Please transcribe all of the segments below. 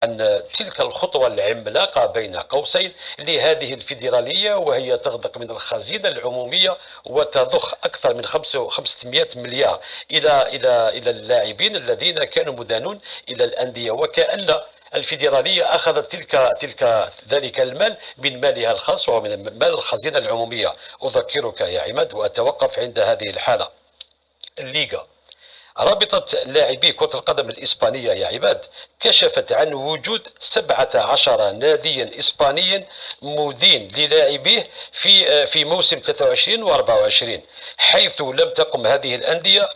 أن تلك الخطوة العملاقة بين قوسين لهذه الفيدرالية، وهي تغدق من الخزينة العمومية وتضخ أكثر من 500 مليار إلى اللاعبين الذين كانوا مدانون إلى الأندية، وكأن الفيدرالية أخذت ذلك المال من مالها الخاص ومن مال الخزينة العمومية. أذكرك يا عماد وأتوقف عند هذه الحالة. الليغا، رابطة لاعبي كرة القدم الإسبانية يا عباد، كشفت عن وجود 17 ناديا إسبانيا مدين للاعبيه في موسم 23 و 24، حيث لم تقم هذه الأندية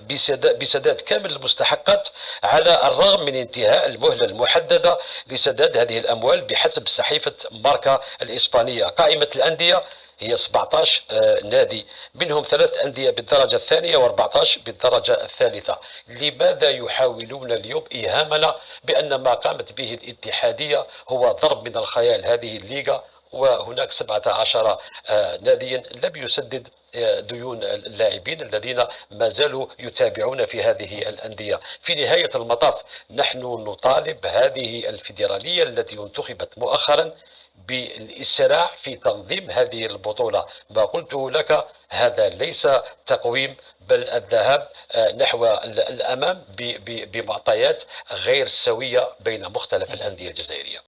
بسداد كامل المستحقات على الرغم من انتهاء المهلة المحددة لسداد هذه الأموال بحسب صحيفة ماركا الإسبانية. قائمة الأندية هي 17 نادي، منهم 3 أندية بالدرجة الثانية و14 بالدرجة الثالثة. لماذا يحاولون اليوم إيهامنا بأن ما قامت به الاتحادية هو ضرب من الخيال؟ هذه الليغا وهناك 17 ناديا لم يسدد ديون اللاعبين الذين ما زالوا يتابعون في هذه الأندية. في نهاية المطاف نحن نطالب هذه الفيدرالية التي انتخبت مؤخرا بالإسراع في تنظيم هذه البطولة. ما قلته لك هذا ليس تقويم، بل الذهاب نحو الأمام بمعطيات غير سوية بين مختلف الأندية الجزائرية.